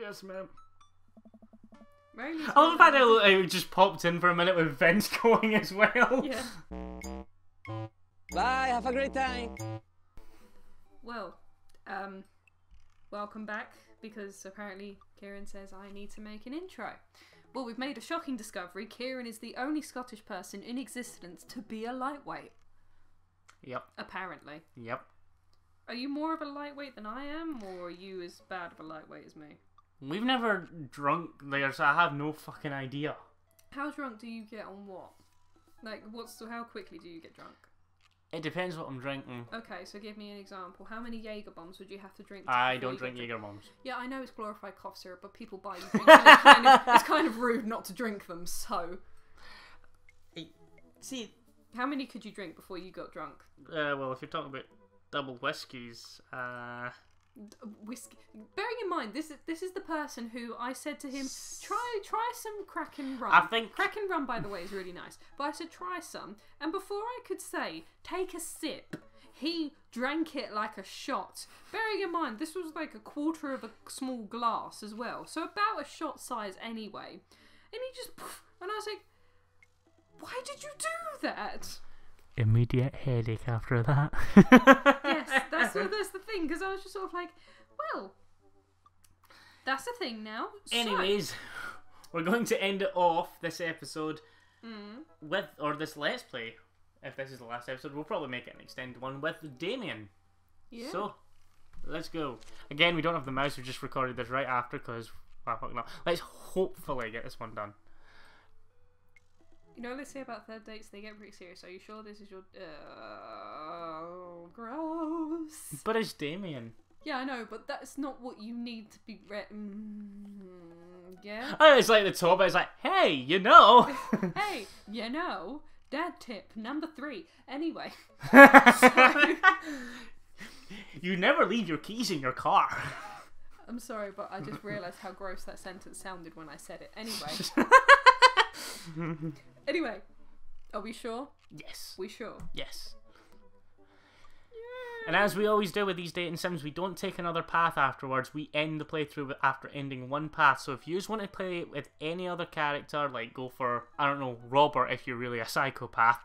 Yes, ma'am. Very I love the fact that it just popped in for a minute with vents going as well. Yeah. Bye, have a great time. Well, welcome back, because apparently Kieran says I need to make an intro. Well, we've made a shocking discovery. Kieran is the only Scottish person in existence to be a lightweight. Yep. Apparently. Yep. Are you more of a lightweight than I am, or are you as bad of a lightweight as me? We've never drunk there, so I have no fucking idea. How drunk do you get on what? Like, how quickly do you get drunk? It depends what I'm drinking. Okay, so give me an example. How many Jaeger bombs would you have to drink? I don't drink Jaeger bombs. Yeah, I know it's glorified cough syrup, but people buy you drinks, and it's kind of rude not to drink them, so... See... How many could you drink before you got drunk? Well, if you're talking about double whiskies, Whiskey. Bearing in mind, this is the person who I said to him, try some Kraken rum. I think Kraken rum, by the way, is really nice. But I said try some, and before I could say take a sip, he drank it like a shot. Bearing in mind, this was like a quarter of a small glass as well, so about a shot size anyway. And he just, and I was like, why did you do that? Immediate headache after that. Yes, that's the thing, because I was just sort of like, well, that's a thing now. Anyways, we're going to end it off this episode with, or this Let's Play, if this is the last episode, we'll probably make it an extended one with Damien. Yeah. So, let's go. Again, we don't have the mouse, we just recorded this right after, because, well, fuck no. Let's hopefully get this one done. You know what they say about third dates? They get pretty serious. Are you sure this is your... gross. But it's Damien. Yeah, I know, but that's not what you need to be... yeah? Oh, it's like the top, it's like, hey, you know. Hey, you know. Dad tip number 3. Anyway. You never leave your keys in your car. I'm sorry, but I just realised how gross that sentence sounded when I said it. Anyway. Anyway, are we sure? Yes. We sure? Yes. And as we always do with these dating sims, we don't take another path afterwards. We end the playthrough after ending one path. So if you just want to play with any other character, like go for, I don't know, Robert if you're really a psychopath,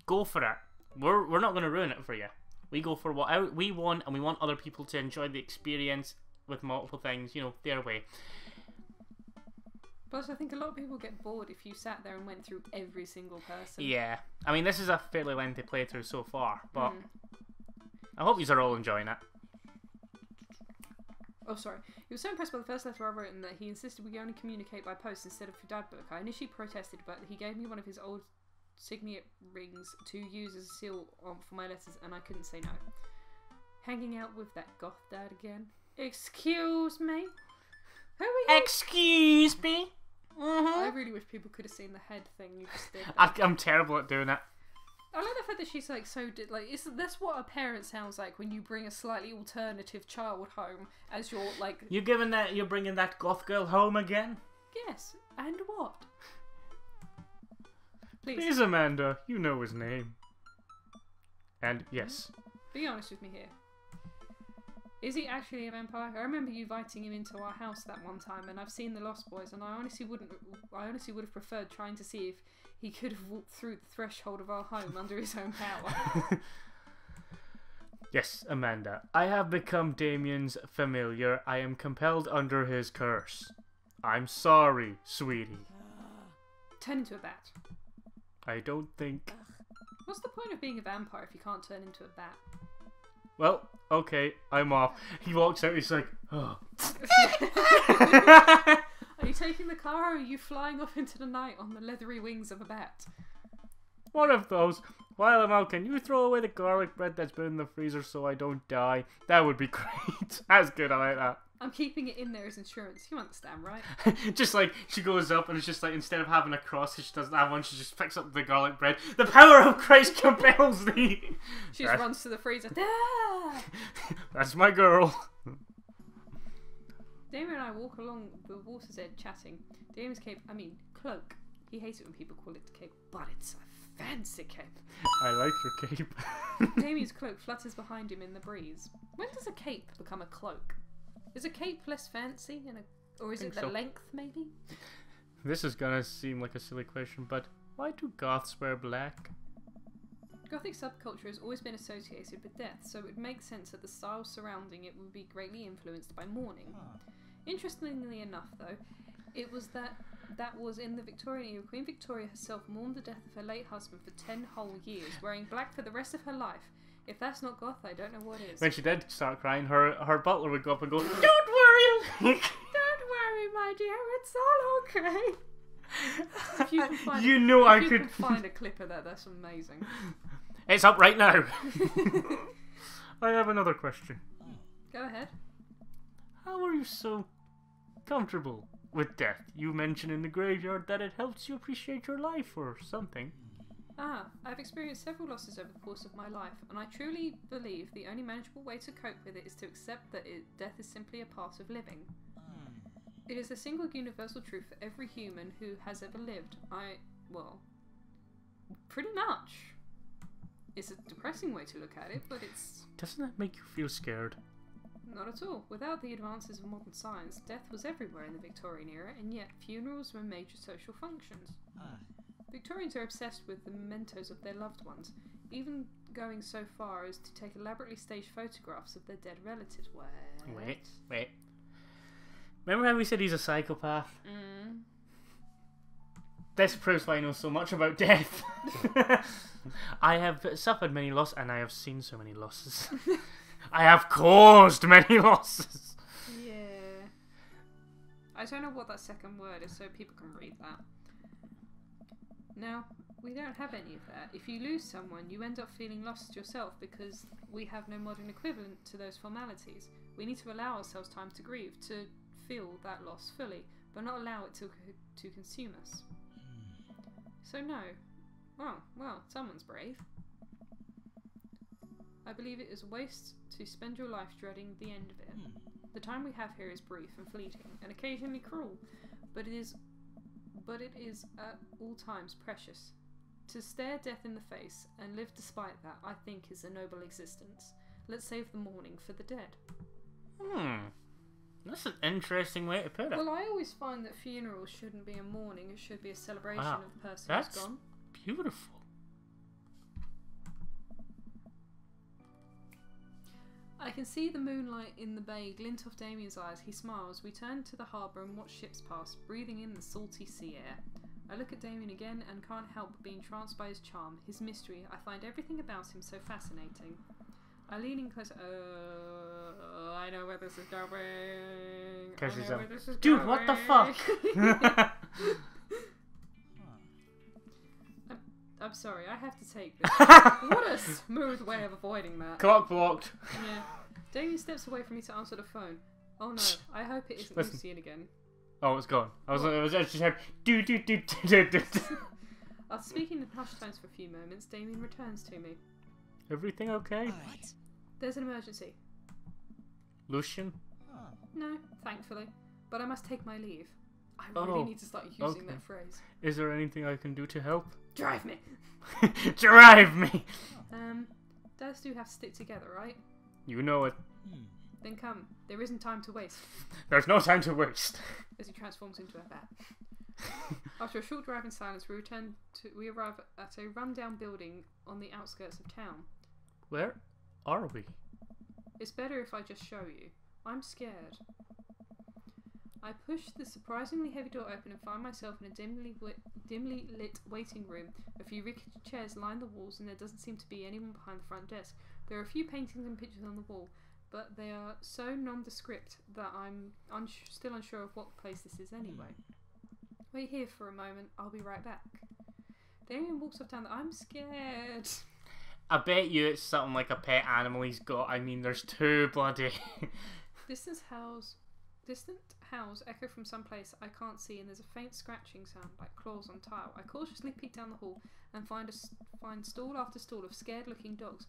go for it. We're not going to ruin it for you. We go for what we want, and we want other people to enjoy the experience with multiple things, you know, their way. But I think a lot of people get bored if you sat there and went through every single person. Yeah. I mean, this is a fairly lengthy playthrough so far, but I hope you are all enjoying it. Oh, sorry. He was so impressed by the first letter I wrote and that he insisted we only communicate by post instead of through dad book. I initially protested, but he gave me one of his old signet rings to use as a seal for my letters, and I couldn't say no. Hanging out with that goth dad again. Excuse me? Who are you? Excuse me? I really wish people could have seen the head thing you just did. I'm terrible at doing it. I like the fact that she's like that's what a parent sounds like when you bring a slightly alternative child home as your like. You're bringing that goth girl home again? Yes, and what? Please, Amanda. You know his name. And yes. Be honest with me here. Is he actually a vampire? I remember you inviting him into our house that one time, and I've seen The Lost Boys, and I honestly would have preferred trying to see if he could have walked through the threshold of our home under his own power. Yes, Amanda. I have become Damien's familiar. I am compelled under his curse. I'm sorry, sweetie. Turn into a bat. I don't think... What's the point of being a vampire if you can't turn into a bat? Well, okay, I'm off. He walks out, he's like, oh. Are you taking the car, or are you flying off into the night on the leathery wings of a bat? One of those. While I'm out, can you throw away the garlic bread that's been in the freezer so I don't die? That would be great. That's good, I like that. I'm keeping it in there as insurance. You understand, right? Just like, she goes up and it's just like, instead of having a cross, she doesn't have one, she just picks up the garlic bread. The power of Christ compels thee! She just runs to the freezer. Ah! That's my girl. Damien and I walk along the water's edge chatting. Damien's cloak. He hates it when people call it cape, but it's a fancy cape. I like your cape. Damien's cloak flutters behind him in the breeze. When does a cape become a cloak? Is a cape less fancy and Or is it the length, maybe? This is gonna seem like a silly question, but why do goths wear black? Gothic subculture has always been associated with death, so it would make sense that the style surrounding it would be greatly influenced by mourning. Interestingly enough, though, it was that was in the Victorian era. Queen Victoria herself mourned the death of her late husband for 10 whole years, wearing black for the rest of her life. If that's not goth, I don't know what is. When she did start crying, her butler would go up and go, "Don't worry, don't worry, my dear, it's all okay." If you can find I could find a clip of that. That's amazing. It's up right now. I have another question. Go ahead. How are you so comfortable with death? You mentioned in the graveyard that it helps you appreciate your life or something. I've experienced several losses over the course of my life, and I truly believe the only manageable way to cope with it is to accept that death is simply a part of living. It is a single universal truth for every human who has ever lived. Pretty much. It's a depressing way to look at it, but it's... Doesn't that make you feel scared? Not at all. Without the advances of modern science, death was everywhere in the Victorian era, and yet funerals were major social functions. Victorians are obsessed with the mementos of their loved ones, even going so far as to take elaborately staged photographs of their dead relatives. Wait. Remember how we said he's a psychopath? This proves why I know so much about death. I have suffered many losses, and I have seen so many losses. I have caused many losses. Yeah. I don't know what that second word is, so people can read that. Now, we don't have any of that. If you lose someone, you end up feeling lost yourself because we have no modern equivalent to those formalities. We need to allow ourselves time to grieve, to feel that loss fully, but not allow it to consume us. So no. Well, someone's brave. I believe it is a waste to spend your life dreading the end of it. The time we have here is brief and fleeting, and occasionally cruel, but it is at all times precious. To stare death in the face and live despite that, I think, is a noble existence. Let's save the mourning for the dead. That's an interesting way to put it. Well, I always find that funerals shouldn't be a mourning, it should be a celebration of the person who's gone. Beautiful. I can see the moonlight in the bay glint off Damien's eyes. He smiles. We turn to the harbour and watch ships pass, breathing in the salty sea air. I look at Damien again and can't help but be entranced by his charm, his mystery. I find everything about him so fascinating. I lean in closer. I know where this is going. Dude, what the fuck? I'm sorry, I have to take this. What a smooth way of avoiding that. Clock blocked. Yeah. Damien steps away from me to answer the phone. Oh no, I hope it isn't Lucian again. Oh, it's gone. I was actually heard do. After speaking in hushed tones for a few moments, Damien returns to me. Everything okay? What? There's an emergency. Lucian? No, thankfully. But I must take my leave. I really need to start using that phrase. Is there anything I can do to help? Drive me! Drive me! Dads do have to stick together, right? You know it. Then come. There isn't time to waste. There's no time to waste. As he transforms into a bat. After a short drive in silence, we arrive at a rundown building on the outskirts of town. Where are we? It's better if I just show you. I'm scared. I push the surprisingly heavy door open and find myself in a dimly lit waiting room. A few rickety chairs line the walls and there doesn't seem to be anyone behind the front desk. There are a few paintings and pictures on the wall, but they are so nondescript that I'm still unsure of what place this is anyway. Wait here for a moment, I'll be right back. Damien walks off down the... I'm scared. I bet you it's something like a pet animal he's got. I mean, there's two bloody... Distant howls echo from some place I can't see, and there's a faint scratching sound like claws on tile. I cautiously peek down the hall and find stall after stall of scared-looking dogs.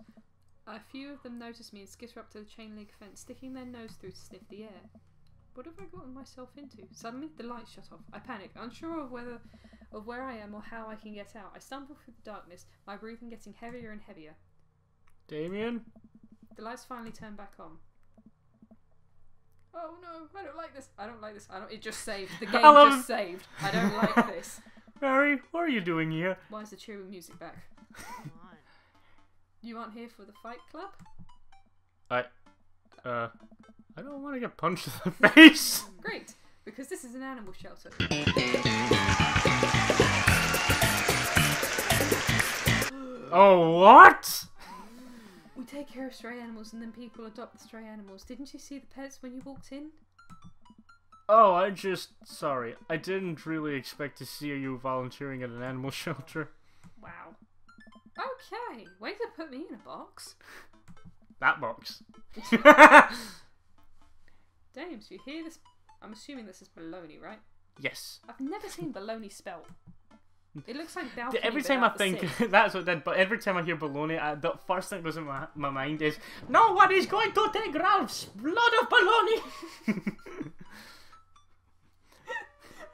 A few of them notice me and skitter up to the chain-link fence, sticking their nose through to sniff the air. What have I gotten myself into? Suddenly, the lights shut off. I panic, unsure of where I am or how I can get out. I stumble through the darkness, my breathing getting heavier and heavier. Damien? The lights finally turn back on. Oh no, I don't like this. I don't like this. I don't. It just saved. The game just saved. I don't like this. Mary, what are you doing here? Why is the cheering music back? You aren't here for the fight club? I don't want to get punched in the face. Great, because this is an animal shelter. Oh, what? We take care of stray animals and then people adopt the stray animals. Didn't you see the pets when you walked in? Oh, sorry. I didn't really expect to see you volunteering at an animal shelter. Wow. Okay, way to put me in a box. That box. James, you hear this? I'm assuming this is baloney, right? Yes. I've never seen baloney spelt. It looks like balcony. Every time I think that's what it did, but every time I hear baloney, the first thing that goes in my mind is, no one is going to take Ralph's blood of baloney.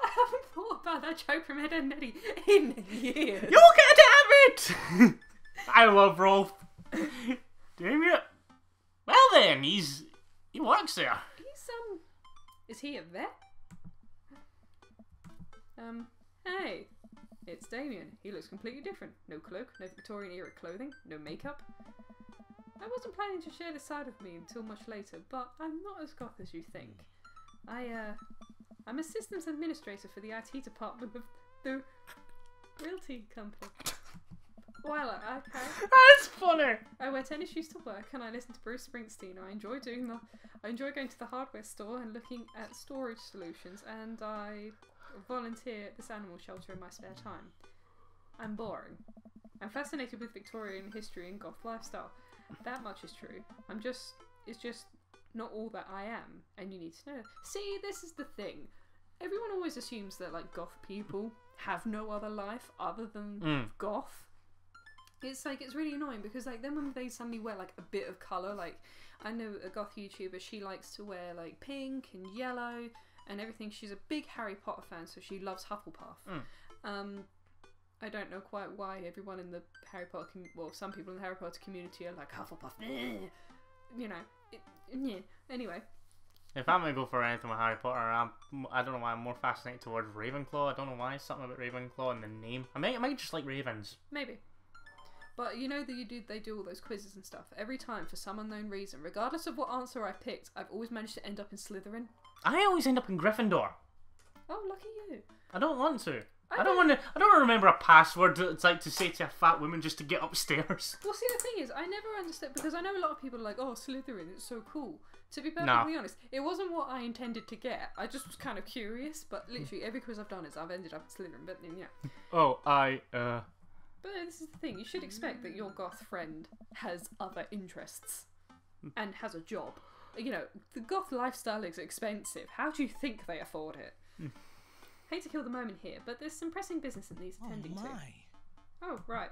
I haven't thought about that joke from Ed and Eddie in years. You get it! I love Rolf. Damn it. Well then, he works there. Is he a vet? Hey, it's Damien. He looks completely different. No cloak, no Victorian era clothing, no makeup. I wasn't planning to share this side of me until much later, but I'm not as goth as you think. I'm a systems administrator for the IT department of the realty company. Well, okay. That's funny. I wear tennis shoes to work and I listen to Bruce Springsteen. I enjoy going to the hardware store and looking at storage solutions, and I volunteer at this animal shelter in my spare time. I'm boring. I'm fascinated with Victorian history and goth lifestyle. That much is true. It's just not all that I am, and you need to know. See, this is the thing. Everyone always assumes that like goth people have no other life other than goth. It's like, it's really annoying because like then when they suddenly wear like a bit of colour, like I know a goth YouTuber, she likes to wear like pink and yellow and everything. She's a big Harry Potter fan, so she loves Hufflepuff. I don't know quite why everyone in the Harry Potter some people in the Harry Potter community are like Hufflepuff. You know, yeah. Anyway. If I'm gonna go for anything with Harry Potter, I don't know why I'm more fascinated towards Ravenclaw. I don't know why, something about Ravenclaw and the name. I might just like ravens. Maybe. But you know that they do all those quizzes and stuff. Every time, for some unknown reason, regardless of what answer I picked, I've always managed to end up in Slytherin. I always end up in Gryffindor. Oh, lucky you. I don't want to. I don't want to remember a password it's like to say to a fat woman just to get upstairs. Well, see, the thing is, I never understood, because I know a lot of people are like, oh, Slytherin, it's so cool. To be perfectly honest, it wasn't what I intended to get. I just was kind of curious, but literally every quiz I've done I've ended up in Slytherin, but yeah. Oh, But this is the thing, you should expect that your goth friend has other interests and has a job. You know, the goth lifestyle is expensive. How do you think they afford it? Hate to kill the moment here, but there's some pressing business that needs attending to. Oh, right.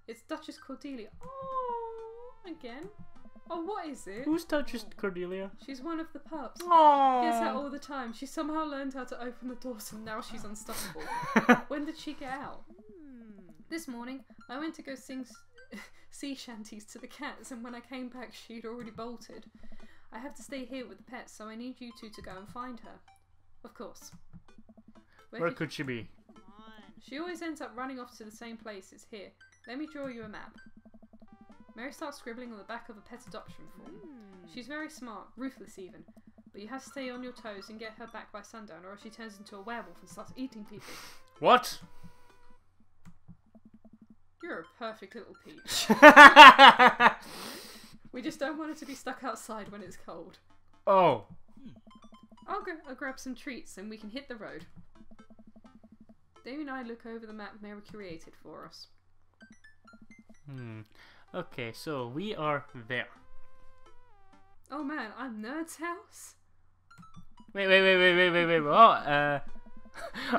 It's Duchess Cordelia. Oh, again. Oh, what is it? Who's Duchess Cordelia? She's one of the pups. Aww. Gets out all the time. She somehow learned how to open the doors and now she's unstoppable. When did she get out? This morning, I went to go sing sea shanties to the cats, and when I came back, she'd already bolted. I have to stay here with the pets, so I need you two to go and find her. Of course. Where could she be? She always ends up running off to the same place. It's here. Let me draw you a map. Mary starts scribbling on the back of a pet adoption form. She's very smart, ruthless even, but you have to stay on your toes and get her back by sundown, or else she turns into a werewolf and starts eating people. What? You're a perfect little peach. We just don't want her to be stuck outside when it's cold. Oh. I'll grab some treats and we can hit the road. Dave and I look over the map Mary created for us. Okay, so we are there. Oh man, I'm Nerd's house? Wait. What? I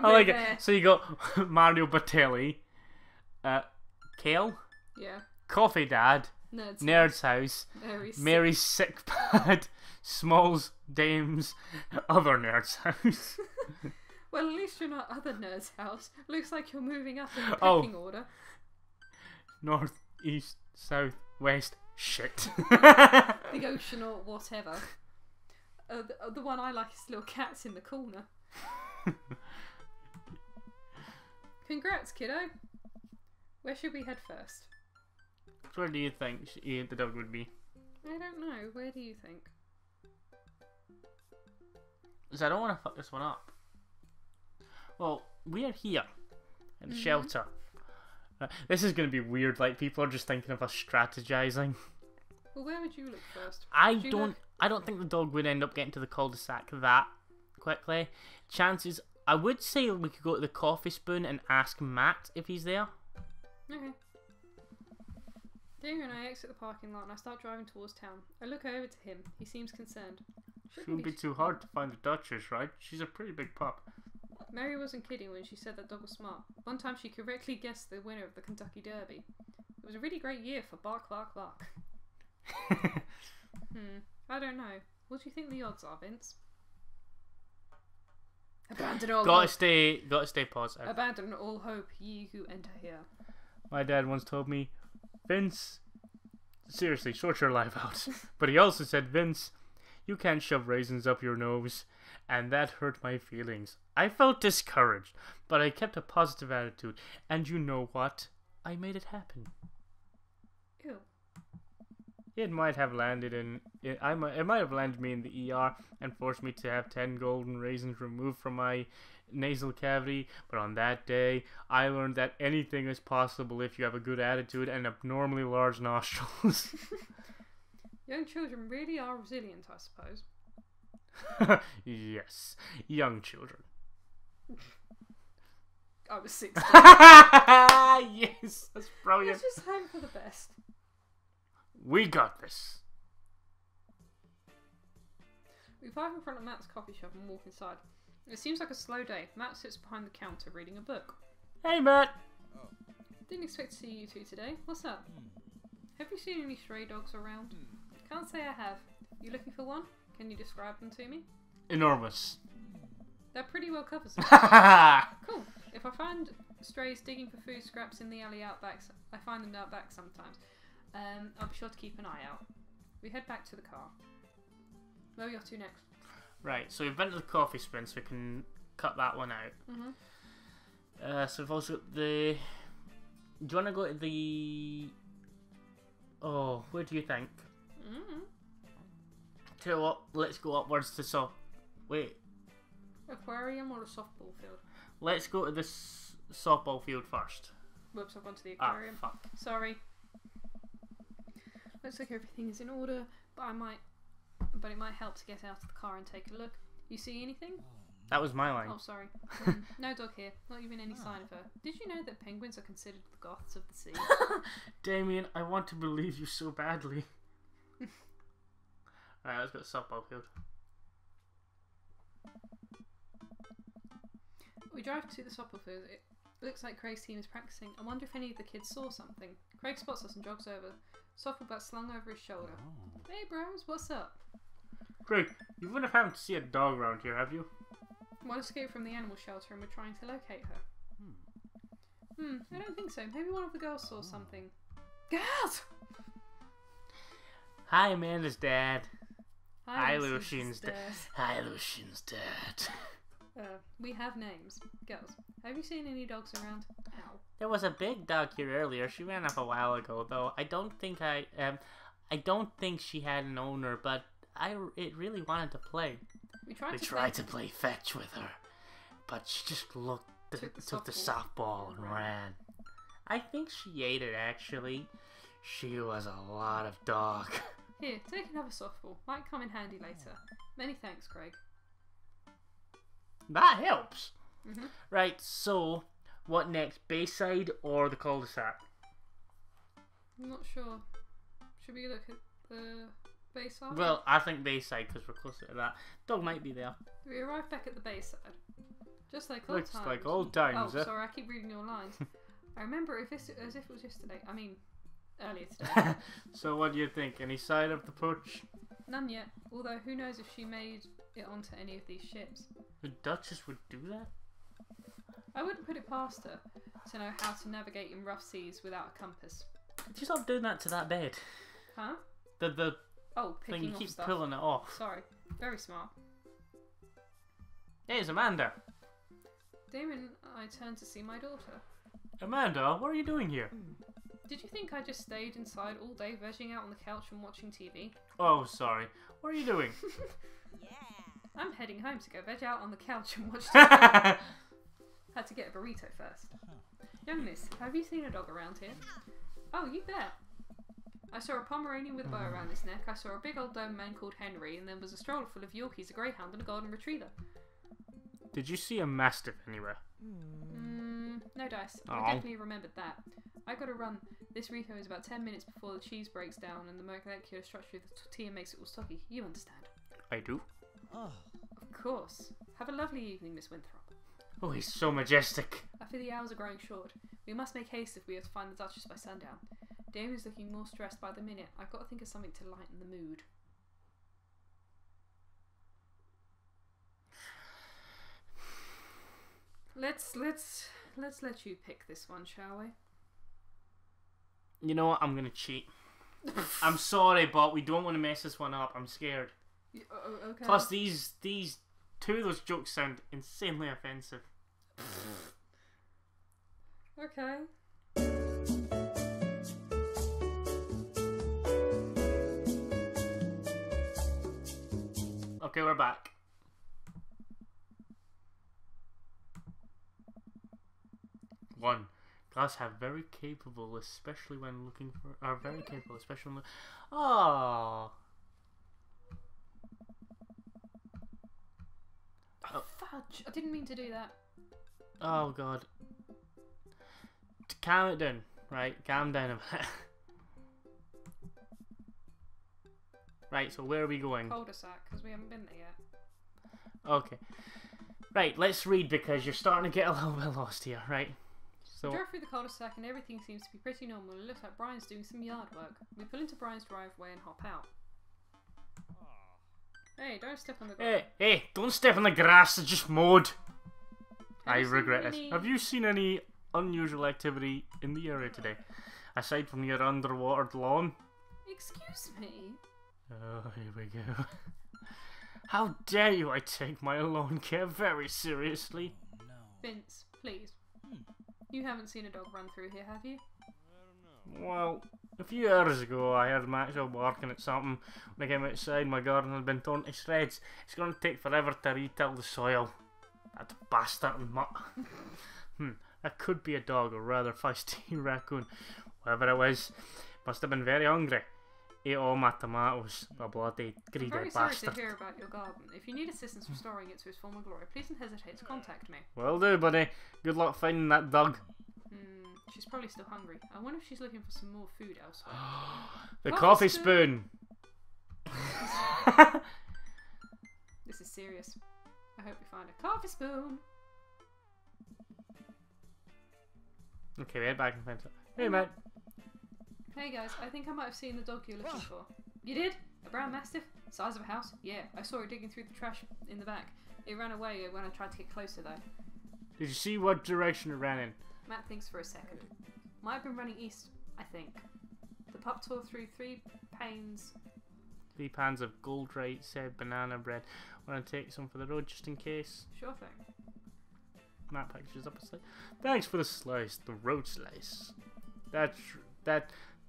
like it. So you got Mario Battelli, Kale, yeah, Coffee Dad, Nerd's house, Mary's sick pad, Smalls, Dames, other Nerd's house. Well, at least you're not other Nerd's house. Looks like you're moving up in the pecking order. North, east, south, west, shit. The ocean or whatever. The one I like is little cats in the corner. Congrats, kiddo. Where should we head first? Where do you think the dog would be? I don't know. Where do you think? Because I don't want to fuck this one up. Well, we're here in the shelter. This is going to be weird. Like, people are just thinking of us strategizing. Well, where would you look first? I don't think the dog would end up getting to the cul-de-sac that quickly. Chances, I would say we could go to the coffee spoon and ask Matt if he's there. Okay. Daniel and I exit the parking lot and I start driving towards town. I look over to him. He seems concerned. Shouldn't be too hard to find the Duchess, right? She's a pretty big pup. Mary wasn't kidding when she said that dog was smart. One time she correctly guessed the winner of the Kentucky Derby. It was a really great year for Bark Bark Bark. I don't know. What do you think the odds are, Vince? Abandon all hope. Gotta stay positive. Abandon all hope, ye who enter here. My dad once told me, Vince, seriously, sort your life out. But he also said, Vince, you can't shove raisins up your nose. And that hurt my feelings. I felt discouraged, but I kept a positive attitude. And you know what? I made it happen. Ew. It might have landed it might have landed me in the ER and forced me to have 10 golden raisins removed from my nasal cavity, but on that day, I learned that anything is possible if you have a good attitude and abnormally large nostrils. Young children really are resilient, I suppose. Yes, young children. I was 16. Yes, that's brilliant. Let's just hope for the best. We got this. We park in front of Matt's coffee shop and walk inside. It seems like a slow day. Matt sits behind the counter reading a book. Hey, Matt. Didn't expect to see you two today. What's up? Have you seen any stray dogs around? Can't say I have. You looking for one? Can you describe them to me? Enormous. That pretty well covers it. Cool. If I find strays digging for food scraps in the alley outbacks, I find them out back sometimes. I'll be sure to keep an eye out. We head back to the car. Where are we off to next? Right, so we've been to the coffee spoon, so we can cut that one out. So we've also got the... Do you want to go to the... Oh, where do you think? Tell you what, let's go upwards to Wait. Aquarium or a softball field? Let's go to the softball field first. Whoops, I've gone to the aquarium. Ah, fuck. Sorry. Looks like everything is in order, but it might help to get out of the car and take a look. You see anything? That was my line. Oh, sorry. No dog here. Not even any sign of her. Did you know that penguins are considered the goths of the sea? Damien, I want to believe you so badly. Alright, let's go to softball field. We drive to the softball field. It looks like Craig's team is practicing. I wonder if any of the kids saw something. Craig spots us and jogs over. Softball bat slung over his shoulder. Hey bros, what's up? Craig, you wouldn't have happened to see a dog around here, have you? One escaped from the animal shelter and we're trying to locate her. I don't think so. Maybe one of the girls saw something. Girls! Hi, Amanda's dad. Hi, Lucian's dad. Hi, Lucian's dad. We have names. Girls, have you seen any dogs around? Ow. There was a big dog here earlier. She ran off a while ago, though. I don't think she had an owner, but it really wanted to play. We tried to play fetch with her, but she just took the softball and ran. I think she ate it, actually. She was a lot of dog. Here, take another softball. Might come in handy later. Many thanks, Craig. That helps. Right, so what next? Bayside or the cul-de-sac? I'm not sure. Should we look at the Bayside? Well, I think Bayside because we're closer to that. Dog might be there. We arrive back at the Bayside. Just like old Looks times. like old times. Oh, sorry, I keep reading your lines. I remember as if it was yesterday. I mean, earlier today. So what do you think? Any sign of the pooch? None yet. Although, who knows if she made it onto any of these ships. The Duchess would do that? I wouldn't put it past her to know how to navigate in rough seas without a compass. Could you stop doing that to that bed? Huh? The Oh, thing, picking you off keep stuff. pulling it off. Sorry. Very smart. Hey, it's Amanda. Damon, I turned to see my daughter. Amanda, what are you doing here? Did you think I just stayed inside all day vegging out on the couch and watching TV? Oh, sorry. What are you doing? I'm heading home to go veg out on the couch and watch TV. Had to get a burrito first. Young miss, have you seen a dog around here? Oh, you bet. I saw a Pomeranian with a bow around his neck. I saw a big old Doberman called Henry, and there was a stroller full of Yorkies, a Greyhound, and a Golden Retriever. Did you see a Mastiff anywhere? No dice. Oh. I definitely remembered that. I gotta run. This Rico is about 10 minutes before the cheese breaks down and the molecular structure of the tortilla makes it all stocky. You understand? I do. Of course. Have a lovely evening, Miss Winthrop. Oh, he's so majestic. I fear the hours are growing short. We must make haste if we are to find the Duchess by sundown. Damon's looking more stressed by the minute. I've got to think of something to lighten the mood. Let's let you pick this one, shall we? You know what? I'm gonna cheat. I'm sorry, but we don't want to mess this one up. I'm scared. Okay. Plus, these two of those jokes sound insanely offensive. Okay. Okay, we're back. One. Glass have very capable, especially when looking for. Are very capable, especially when. Oh. Oh, fudge! I didn't mean to do that. Oh god. Calm it down, right? Calm down a bit. Right, so where are we going? Cul-de-sac, because we haven't been there yet. Okay. Right, let's read because you're starting to get a little bit lost here, right? We So drove through the cul-de-sac and everything seems to be pretty normal. It looks like Brian's doing some yard work. We pull into Brian's driveway and hop out. Hey, don't step on the grass. Hey, don't step on the grass, it's just mowed. Have I you seen regret any- this. Have you seen any unusual activity in the area today? Aside from your underwater lawn? Excuse me? Oh, here we go. How dare you! I take my lawn care very seriously. Vince, please. You haven't seen a dog run through here, have you? Well, a few hours ago I heard Maxwell barking at something. When I came outside, my garden had been torn to shreds. It's going to take forever to retill the soil. That bastard mutt. That could be a dog, or rather feisty raccoon. Whatever it was, must have been very hungry. Ate all my tomatoes, the bloody I'm greedy very sorry bastard. to hear about your garden. If you need assistance restoring it to its former glory, please don't hesitate to contact me. Will do, buddy. Good luck finding that dog. She's probably still hungry. I wonder if she's looking for some more food elsewhere. The Coffee coffee spoon. This is serious. I hope we find a coffee spoon. Okay, we head back and find it. Hey, mate. Hey guys, I think I might have seen the dog you're looking for. You did? A brown mastiff? Size of a house? Yeah, I saw it digging through the trash in the back. It ran away when I tried to get closer though. Did you see what direction it ran in? Matt thinks for a second. Might have been running east, I think. The pup tore through 3 panes. 3 pans of gold right said banana bread. Want to take some for the road just in case? Sure thing. Matt packages up a slice. Thanks for the slice, the road slice.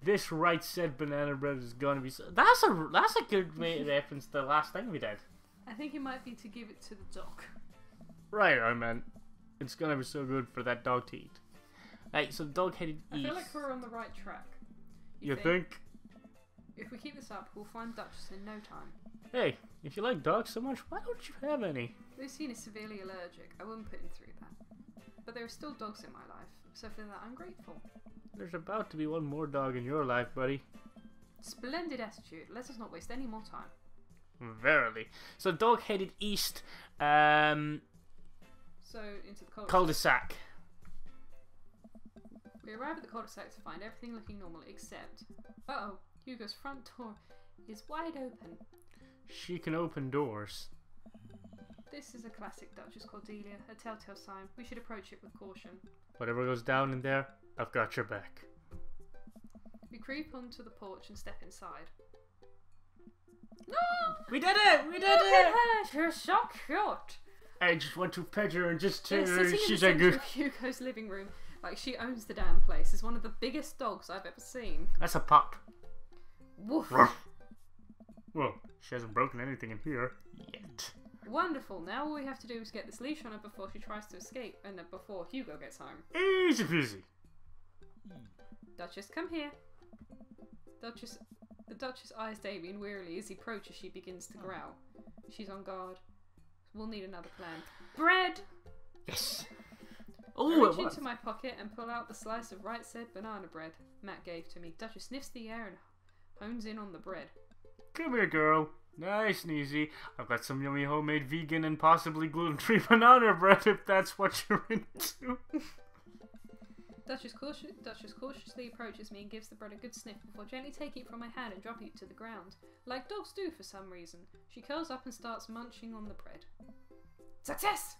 This right said banana bread is gonna be. That's a good way to reference the last thing we did. I think it might be to give it to the dog. Right, I meant it's gonna be so good for that dog to eat. Right, so the dog headed I east. feel like we're on the right track. You think? If we keep this up, we'll find Duchess in no time. Hey, if you like dogs so much, why don't you have any? Lucien is severely allergic. I wouldn't put him through that. But there are still dogs in my life, so for that I'm grateful. There's about to be one more dog in your life, buddy. Splendid attitude. Let us not waste any more time. Verily. So the dog headed east, So into the cul-de-sac. cul-de-sac. We arrive at the cul-de-sac to find everything looking normal except... Uh-oh. Hugo's front door is wide open. She can open doors. This is a classic Duchess Cordelia, a telltale sign. We should approach it with caution. Whatever goes down in there, I've got your back. We creep onto the porch and step inside. We did it! We did Look at it! her! She's so cute. I just want to pet her and just tell Yeah, her sitting in the she's a centre good... of Hugo's living room, like she owns the damn place. Is one of the biggest dogs I've ever seen. That's a pup. Woof. Well, she hasn't broken anything in here yet. Wonderful. Now all we have to do is get this leash on her before she tries to escape, and then before Hugo gets home. Easy peasy. Duchess, come here. Duchess. The Duchess eyes Damien wearily as he approaches. She begins to growl. She's on guard. We'll need another plan. Bread! Yes. I Oh, reach into my pocket and pull out the slice of right said banana bread Matt gave to me. Duchess sniffs the air and hones in on the bread. come here, girl. Nice and easy. I've got some yummy homemade vegan and possibly gluten-free banana bread if that's what you're into. Duchess cautiously approaches me and gives the bread a good sniff before gently taking it from my hand and dropping it to the ground. Like dogs do for some reason. She curls up and starts munching on the bread. Success!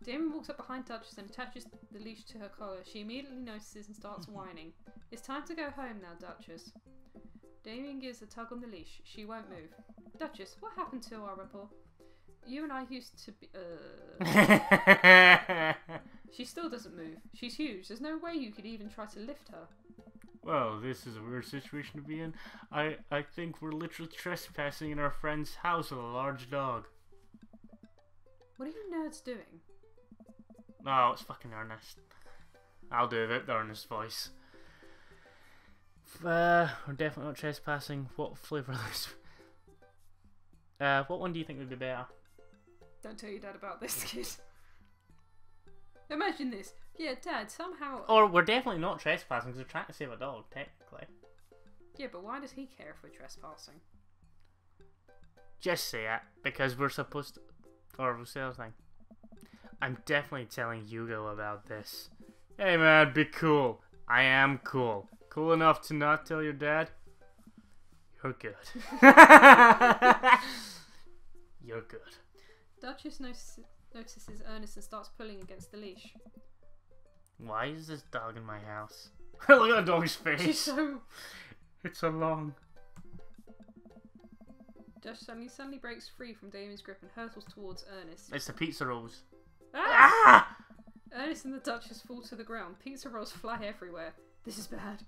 Damien walks up behind Duchess and attaches the leash to her collar. She immediately notices and starts whining. It's time to go home now, Duchess. Damien gives a tug on the leash. She won't move. Duchess, what happened to our rapport? You and I used to be... She still doesn't move. She's huge. There's no way you could even try to lift her. Well, this is a weird situation to be in. I think we're literally trespassing in our friend's house with a large dog. What are you nerds doing? No, it's fucking Ernest. I'll do it, the Ernest voice. We're definitely not trespassing. What flavour is this? What one do you think would be better? Don't tell your dad about this, kid. Imagine this. Yeah, Dad, somehow... Or we're definitely not trespassing because we're trying to save a dog, technically. Yeah, but why does he care if we're trespassing? Just say it, because we're supposed to... Or we'll say the thing. I'm definitely telling Hugo about this. Hey man, be cool. I am cool. Cool enough to not tell your dad? You're good. You're good. Duchess notices Ernest and starts pulling against the leash. Why is this dog in my house? Look at the dog's face. She's so... It's so long. Duchess suddenly breaks free from Damien's grip and hurtles towards Ernest. It's the pizza rolls. Ah! Ernest and the Duchess fall to the ground. Pizza rolls fly everywhere. This is bad.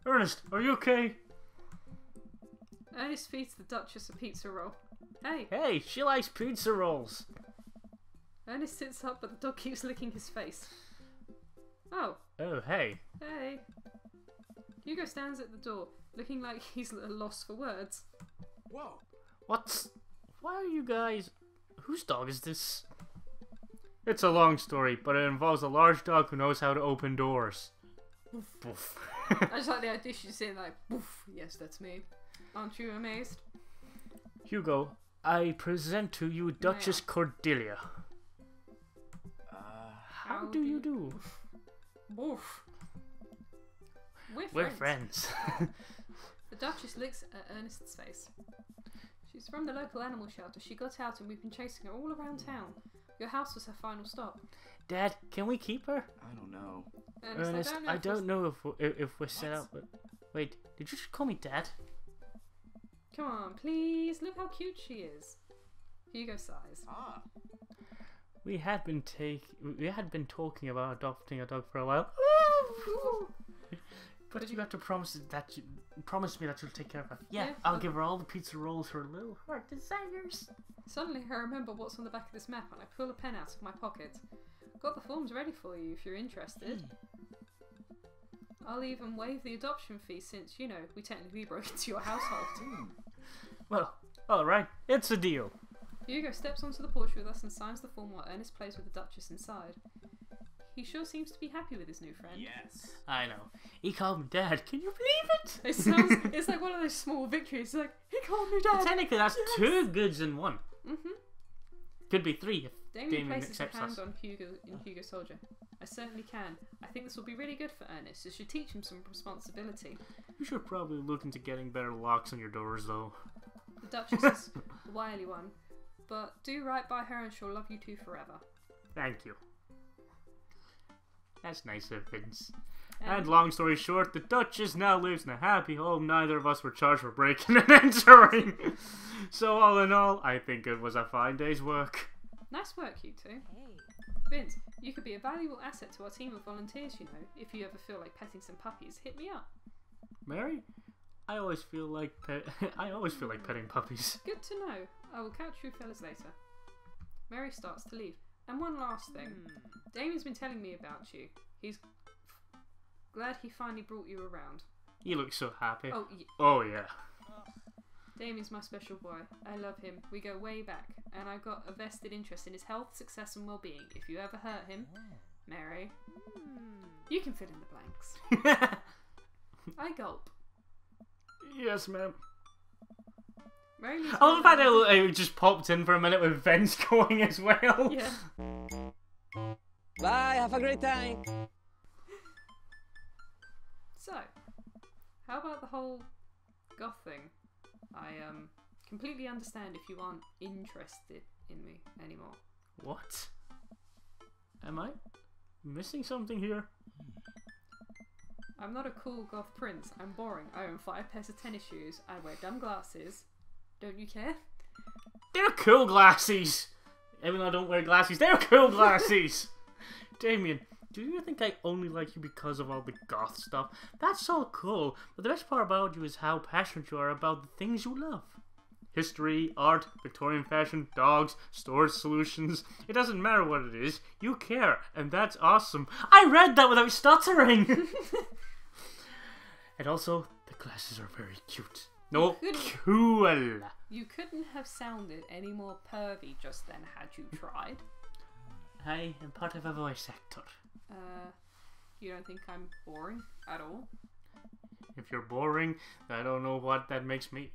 Ernest, are you okay? Ernest feeds the Duchess a pizza roll. Hey! Hey, she likes pizza rolls. Ernest sits up, but the dog keeps licking his face. Oh. Oh, hey. Hey. Hugo stands at the door, looking like he's at a loss for words. Whoa. Why are you guys... Whose dog is this? It's a long story, but it involves a large dog who knows how to open doors. Boof. I just like the idea she's saying like, boof, yes, that's me. Aren't you amazed? Hugo, I present to you Duchess Cordelia. How do you do? Boof. We're friends. The Duchess looks at Ernest's face. She's from the local animal shelter. She got out and we've been chasing her all around town. Your house was her final stop. Dad, can we keep her? I don't know. Ernest, I don't know if we're set up. But wait, did you just call me Dad? Come on, please. Look how cute she is. Hugo sighs. Ah. We had been talking about adopting a dog for a while. But you have to promise me that you'll take care of her. Yeah, I'll give her all the pizza rolls her little heart desires. Suddenly I remember what's on the back of this map and I pull a pen out of my pocket. Got the forms ready for you if you're interested. I'll even waive the adoption fee since, you know, we technically broke into your household. Well, alright, it's a deal. Hugo steps onto the porch with us and signs the form while Ernest plays with the Duchess inside. He sure seems to be happy with his new friend. Yes. I know. He called me Dad. Can you believe it? It's like one of those small victories. It's like, he called me Dad. Technically, that's two goods in one. Mm-hmm. Could be three if Damien places a accepts hand us. on Hugo Soldier. I certainly can. I think this will be really good for Ernest. It should teach him some responsibility. You should probably look into getting better locks on your doors, though. The Duchess is a wily one, but do right by her and she'll love you two forever. Thank you. That's nice of Vince. And long story short, the Duchess now lives in a happy home. Neither of us were charged for breaking and entering. So all in all, I think it was a fine day's work. Nice work, you two. Vince, you could be a valuable asset to our team of volunteers, you know. If you ever feel like petting some puppies, hit me up. Mary? I always feel like petting puppies. Good to know. I will catch you fellas later. Mary starts to leave. And one last thing. Damien's been telling me about you. He's glad he finally brought you around. You look so happy. Oh, yeah. Damien's my special boy. I love him. We go way back. And I've got a vested interest in his health, success and well-being. If you ever hurt him, Mary, you can fill in the blanks. I gulp. Yes, ma'am. Mary I love the fact that it just popped in for a minute with Vince going as well. Yeah. Bye, have a great time. So, how about the whole goth thing? I completely understand if you aren't interested in me anymore. What? Am I missing something here? I'm not a cool goth prince. I'm boring. I own 5 pairs of tennis shoes. I wear dumb glasses. Don't you care? They're cool glasses! Even though I don't wear glasses, they're cool glasses! Damien, do you think I only like you because of all the goth stuff? That's all cool, but the best part about you is how passionate you are about the things you love. History, art, Victorian fashion, dogs, storage solutions. It doesn't matter what it is, you care, and that's awesome. I read that without stuttering! And also, the glasses are very cute. No, cool! You couldn't have sounded any more pervy just then had you tried. I am part of a voice actor. You don't think I'm boring at all? If you're boring, I don't know what that makes me.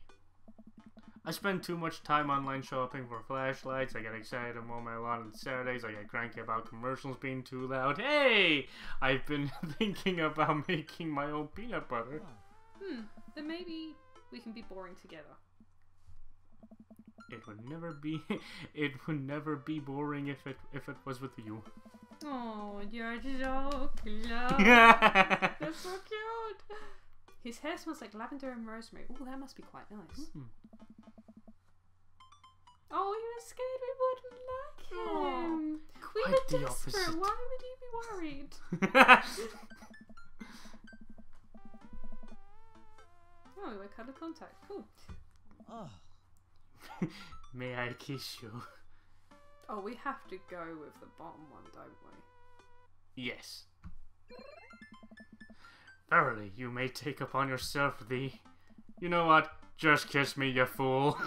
I spend too much time online shopping for flashlights. I get excited and mow my lawn on Saturdays. I get cranky about commercials being too loud. Hey! I've been thinking about making my own peanut butter. Then maybe we can be boring together. It would never be boring if it was with you. Oh, you're so cute. That's so cute. His hair smells like lavender and rosemary. Oh, that must be quite nice. Oh, you were scared we wouldn't like him. We were desperate. Opposite. Why would you be worried? Oh, we were cuddle contact. Cool. Oh. May I kiss you? Oh, we have to go with the bottom one, don't we? Yes. Verily, you may take upon yourself the... You know what? Just kiss me, you fool.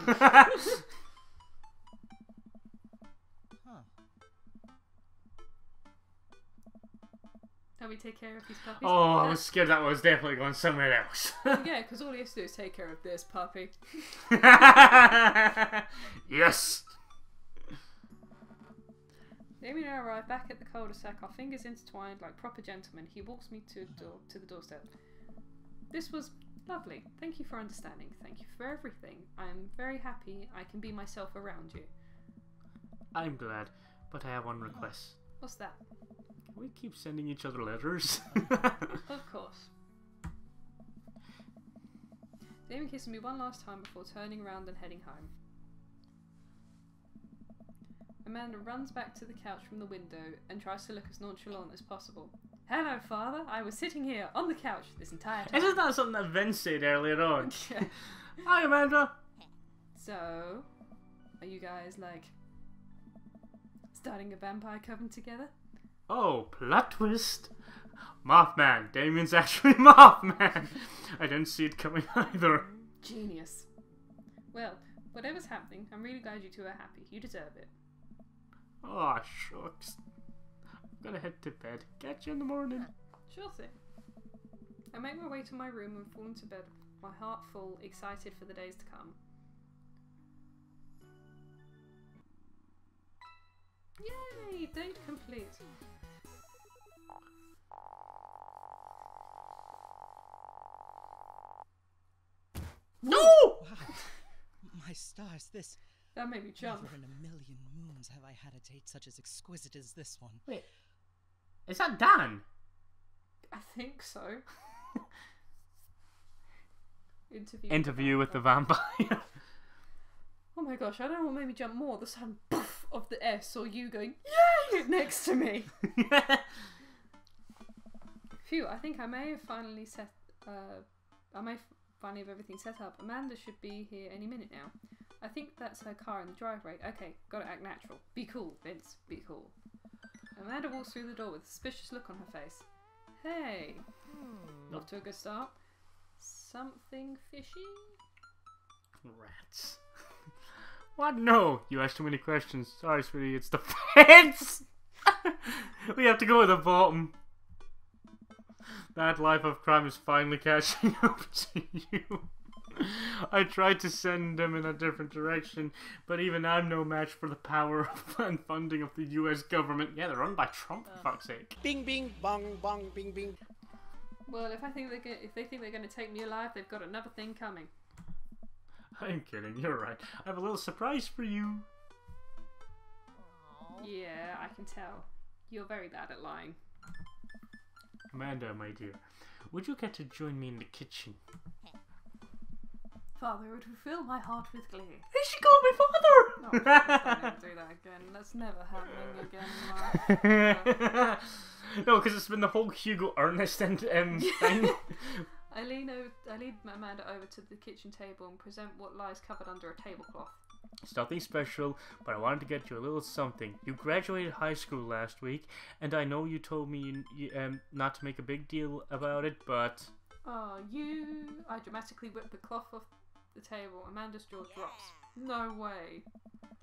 How we take care of these puppies? Oh, I was scared that was definitely going somewhere else. Yeah, because all he has to do is take care of this puppy. Yes! Damien and I arrive back at the cul-de-sac, our fingers intertwined like proper gentlemen. He walks me to the doorstep. This was lovely. Thank you for understanding. Thank you for everything. I'm very happy I can be myself around you. I'm glad, but I have one request. What's that? Can we keep sending each other letters? Of course. Damien kisses me one last time before turning around and heading home. Amanda runs back to the couch from the window and tries to look as nonchalant as possible. Hello, Father. I was sitting here on the couch this entire time. Isn't that something that Vince said earlier on? Yeah. Hi, Amanda. So, are you guys, like, starting a vampire coven together? Oh, plot twist. Mothman. Damien's actually Mothman. I didn't see it coming either. Genius. Well, whatever's happening, I'm really glad you two are happy. You deserve it. Oh, shucks. I'm gonna head to bed. Catch you in the morning. Sure thing. I make my way to my room and fall into bed, my heart full, excited for the days to come. Yay! Date complete. No! Wow. My stars, this... That made me jump. Never in a million moons have I had a date such as exquisite as this one. Wait. Is that Dan? I think so. Interview with the vampire. Oh my gosh, I don't know what made me jump more. The sound poof of the S or you going, yay, next to me. Phew, I think I may have finally finally have everything set up. Amanda should be here any minute now. I think that's her car in the driveway. Okay, gotta act natural. Be cool, Vince, be cool. Amanda walks through the door with a suspicious look on her face. Hey, off to a good start. Something fishy? Rats. What? No! You asked too many questions. Sorry, sweetie, it's the fence! We have to go to the bottom. That life of crime is finally catching up to you. I tried to send them in a different direction, but even I'm no match for the power and funding of the US government. Yeah, they're run by Trump, for fuck's sake. Bing bing bong bong bing bing. Well, if they think they're going to take me alive, they've got another thing coming. I'm kidding, you're right. I have a little surprise for you. Yeah, I can tell. You're very bad at lying. Amanda, my dear, would you care to join me in the kitchen? Father, it would fill my heart with glee. She called me father! Oh, let's not do that again. That's never happening again, Mark. No, because it's been the whole Hugo Ernest and thing. I lead Amanda over to the kitchen table and present what lies covered under a tablecloth. It's nothing special, but I wanted to get you a little something. You graduated high school last week, and I know you told me you not to make a big deal about it, but... Oh, I dramatically whip the cloth off the table. Amanda's jaw drops. No way.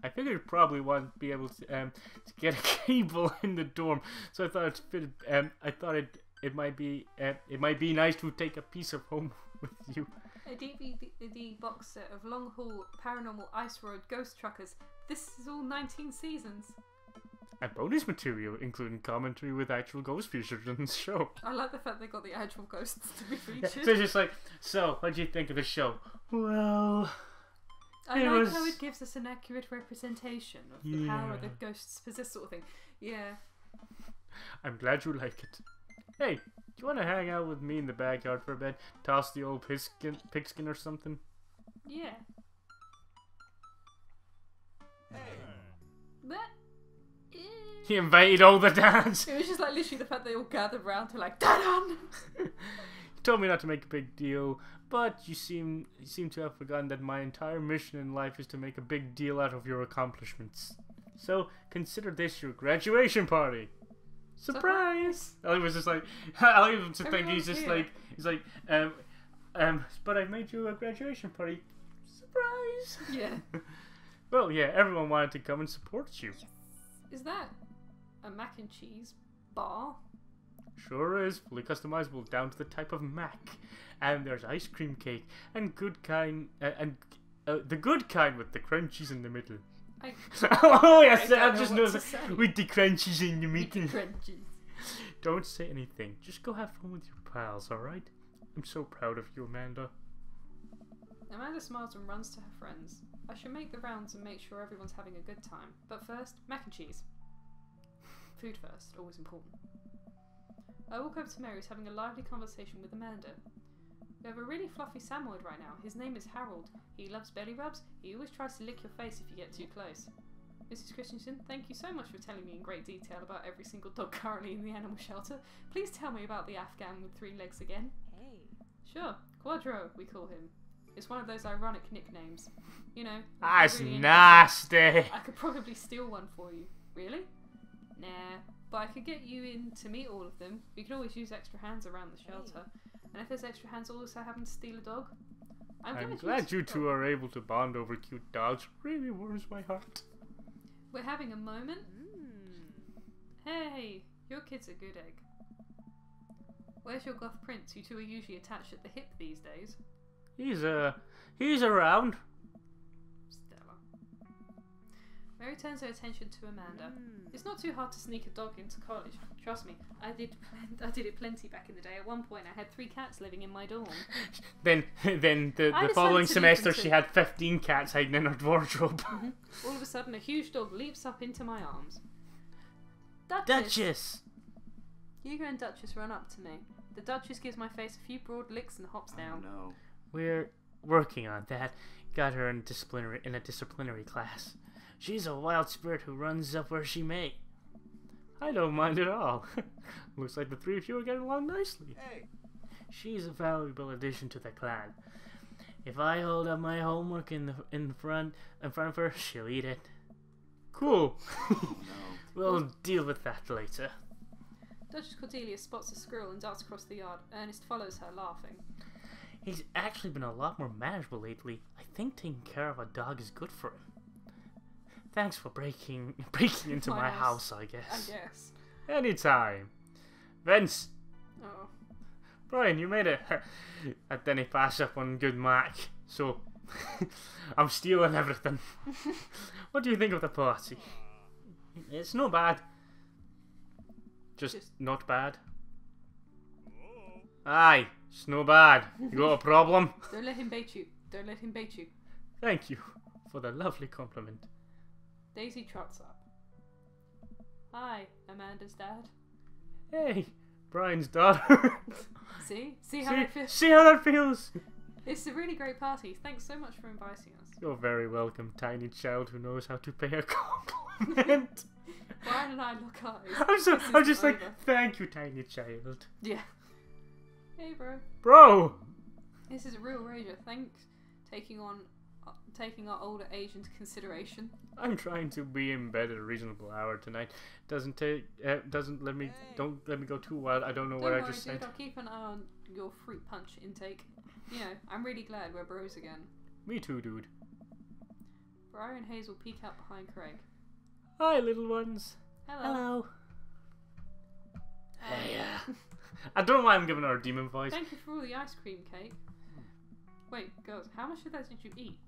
I figured you probably wouldn't be able to get a cable in the dorm, so I thought it might be nice to take a piece of home with you. A DVD box set of long haul paranormal ice road ghost truckers. This is all 19 seasons. And bonus material, including commentary with actual ghost featured in the show. I like the fact they got the actual ghosts to be featured. Yeah, so it's just like, so what do you think of the show? Well, I like how it gives us an accurate representation of the power that ghosts possess, sort of thing. Yeah. I'm glad you like it. Hey, do you want to hang out with me in the backyard for a bit? Toss the old pigskin or something? Yeah. Hey. But He invited all the dads. it was just like literally the fact they all gathered round to like, Dad! You told me not to make a big deal, but you seem to have forgotten that my entire mission in life is to make a big deal out of your accomplishments. So consider this your graduation party. Surprise! Ellie was just like, I like him to think he's just here. like, but I made you a graduation party. Surprise! Yeah. Well, yeah, everyone wanted to come and support you. Is that a mac and cheese bar? Sure is, fully customizable down to the type of mac. And there's ice cream cake and good kind, the good kind with the crunchies in the middle. Oh yes, I just noticed with the crunchies in the middle. Don't say anything. Just go have fun with your pals, alright? I'm so proud of you, Amanda. Amanda smiles and runs to her friends. I should make the rounds and make sure everyone's having a good time. But first, mac and cheese. Food first, always important. I walk over to Mary, who's having a lively conversation with Amanda. We have a really fluffy Samoyed right now. His name is Harold. He loves belly rubs. He always tries to lick your face if you get too close. Mrs. Christensen, thank you so much for telling me in great detail about every single dog currently in the animal shelter. Please tell me about the Afghan with 3 legs again. Hey. Sure, Quadro, we call him. It's one of those ironic nicknames. You know. That's really nasty. I could probably steal one for you. Really? Nah. But I could get you in to meet all of them. We could always use extra hands around the shelter. And if there's extra hands also happen to steal a dog, I'm glad you two are able to bond over cute dogs. Really warms my heart. We're having a moment. Hey, your kid's a good egg. Where's your goth prince? You two are usually attached at the hip these days. He's around. Stella. Mary turns her attention to Amanda. It's not too hard to sneak a dog into college. Trust me, I did it plenty back in the day. At one point, I had 3 cats living in my dorm. Then the following semester, she had 15 cats hiding in her wardrobe. All of a sudden, a huge dog leaps up into my arms. Duchess. Hugo and Duchess run up to me. The Duchess gives my face a few broad licks and hops down. No. We're working on that. Got her in a disciplinary class. She's a wild spirit who runs up where she may. I don't mind at all. Looks like the three of you are getting along nicely. Hey. She's a valuable addition to the clan. If I hold up my homework in front of her, she'll eat it. Cool. No. We'll deal with that later. Duchess Cordelia spots a squirrel and darts across the yard. Ernest follows her, laughing. He's actually been a lot more manageable lately. I think taking care of a dog is good for him. Thanks for breaking into my house, I guess. Anytime. Vince. Oh. Brian, you made it. And then he passed up on good Mac. So, I'm stealing everything. What do you think of the party? It's not bad. Just not bad. Aye, it's no bad. You got a problem? Don't let him bait you. Don't let him bait you. Thank you for the lovely compliment. Daisy trots up. Hi, Amanda's dad. Hey, Brian's daughter. See how that feels? See how that feels? It's a really great party. Thanks so much for inviting us. You're very welcome, tiny child who knows how to pay a compliment. Brian and I look eyes. I'm just like, thank you, tiny child. Yeah. Hey, bro. Bro! This is a real rager. Thanks. Taking our older age into consideration. I'm trying to be in bed at a reasonable hour tonight. Don't let me go too wild. I don't know what I just said. I'll keep an eye on your fruit punch intake. You know, I'm really glad we're bros again. Me too, dude. Briar and Hazel peek out behind Craig. Hi, little ones. Hello. Hey, I don't know why I'm giving her a demon voice. Thank you for all the ice cream cake. Wait, girls, how much of that did you eat?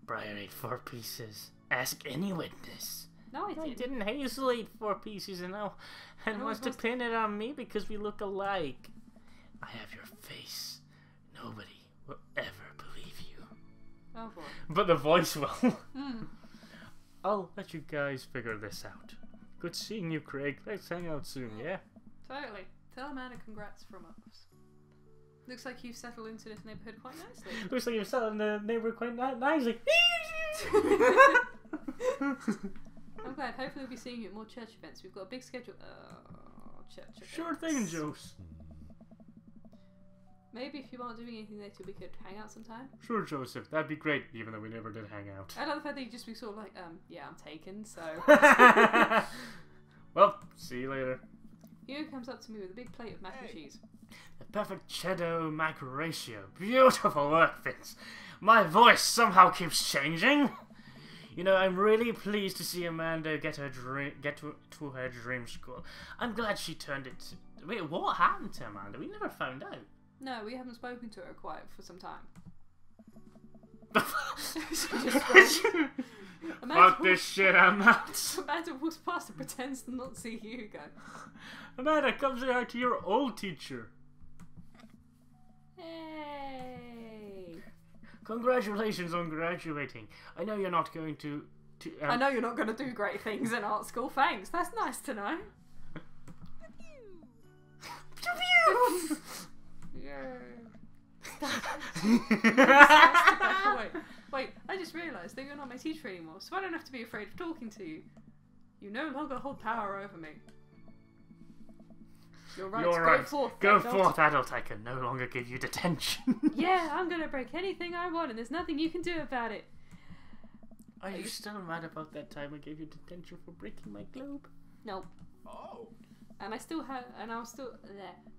Briar ate 4 pieces. Ask any witness. No, I didn't. Hazel ate 4 pieces and wants to pin it on me because we look alike. I have your face. Nobody will ever believe you. Oh boy. But the voice will. I'll let you guys figure this out. Good seeing you, Craig. Let's hang out soon, yeah? Totally. Tell Amanda congrats from us. Looks like you've settled into this neighbourhood quite nicely. Looks like you've settled in the neighbourhood quite nicely. I'm glad. Hopefully we'll be seeing you at more church events. We've got a big schedule. Church events. Sure thing, Jose. Maybe if you aren't doing anything later, we could hang out sometime. Sure, Joseph. That'd be great, even though we never did hang out. I love the fact that you'd just be sort of like, yeah, I'm taken, so... Well, see you later. Hugo comes up to me with a big plate of mac and cheese. The perfect cheddar-mac ratio. Beautiful work, Vince. My voice somehow keeps changing. You know, I'm really pleased to see Amanda get to her dream school. I'm glad she turned it to... Wait, what happened to Amanda? We never found out. No, we haven't spoken to her quite for some time. Fuck this shit, I'm out. Amanda walks past and pretends to not see Hugo. Amanda, come say hi to your old teacher. Hey! Congratulations on graduating. I know you're not going to I know you're not going to do great things in art school. Thanks. That's nice to know. Wait, I just realised that you're not my teacher anymore, so I don't have to be afraid of talking to you. You no longer hold power over me. You're right. Go forth, adult. I can no longer give you detention. Yeah, I'm gonna break anything I want, and there's nothing you can do about it. Are you still mad about that time I gave you detention for breaking my globe? Nope. Oh. And I'll still there.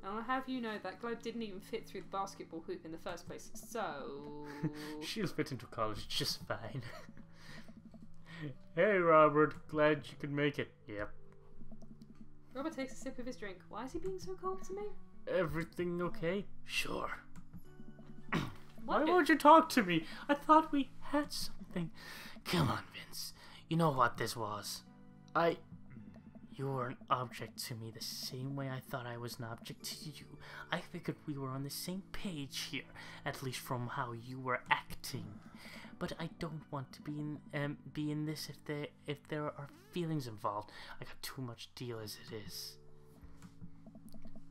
And I'll have you know that globe didn't even fit through the basketball hoop in the first place. So she'll fit into college just fine. Hey, Robert. Glad you could make it. Yep. Robert takes a sip of his drink. Why is he being so cold to me? Everything okay? Sure. Why won't you talk to me? I thought we had something. Come on, Vince. You know what this was. You were an object to me the same way I thought I was an object to you. I figured we were on the same page here, at least from how you were acting. But I don't want to be in this if there are feelings involved. I got too much deal as it is.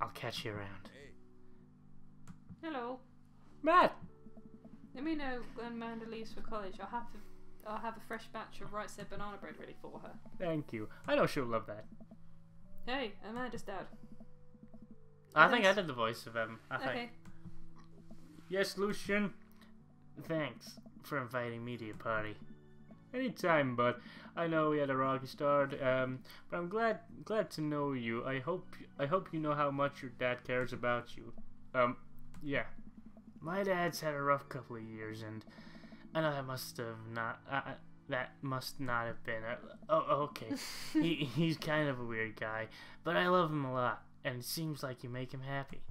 I'll catch you around. Hello. Matt! Let me know when Amanda leaves for college. I'll have a fresh batch of Right Said banana bread ready for her. Thank you. I know she'll love that. Hey, Amanda's dad. I think I did the voice of him. I think. Okay. Yes, Lucian. Thanks for inviting me to your party. Anytime, bud. I know we had a rocky start, but I'm glad to know you. I hope you know how much your dad cares about you. Yeah. My dad's had a rough couple of years, and I know that must not have been. Okay. He's kind of a weird guy, but I love him a lot, and it seems like you make him happy.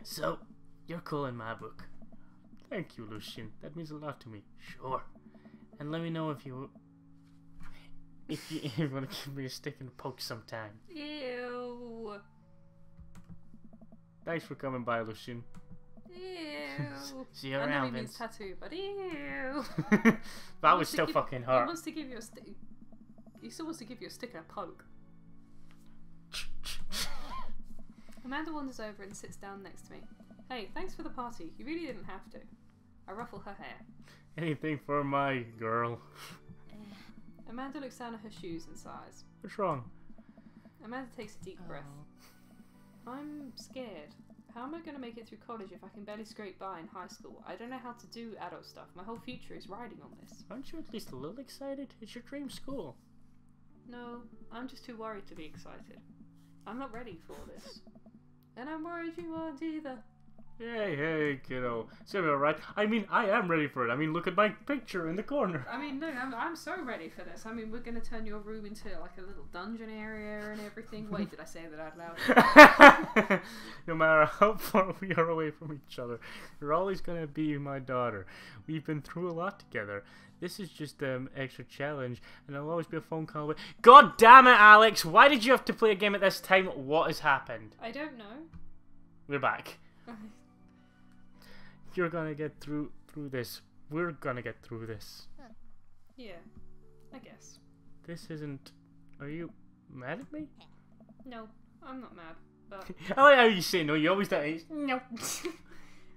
So, you're cool in my book. Thank you, Lucian. That means a lot to me. Sure. And let me know if you want to give me a stick and a poke sometime. Ew. Thanks for coming by, Lucian. Ew. See you I know around, he means Vince. tattoo, but ew. That was still fucking He hard. wants to give you a stick. He still wants to give you a stick and a poke. Amanda wanders over and sits down next to me. Hey, thanks for the party. You really didn't have to. I ruffle her hair. Anything for my girl. Amanda looks down at her shoes and sighs. What's wrong? Amanda takes a deep breath. I'm scared. How am I going to make it through college if I can barely scrape by in high school? I don't know how to do adult stuff. My whole future is riding on this. Aren't you at least a little excited? It's your dream school. No, I'm just too worried to be excited. I'm not ready for this. And I'm worried you aren't either. Hey, kiddo. It's gonna be alright. I mean, I am ready for it. I mean, look at my picture in the corner. I mean, no, I'm so ready for this. I mean, we're going to turn your room into like a little dungeon area and everything. Wait, did I say that out loud? No matter how far we are away from each other, you're always gonna be my daughter. We've been through a lot together. This is just extra challenge, and I'll always be a phone call away. God damn it, Alex! Why did you have to play a game at this time? What has happened? I don't know. We're back. You're gonna get through this. We're gonna get through this. Yeah, I guess. This isn't... Are you mad at me? No, I'm not mad, but... I like how you say no, you always do. No.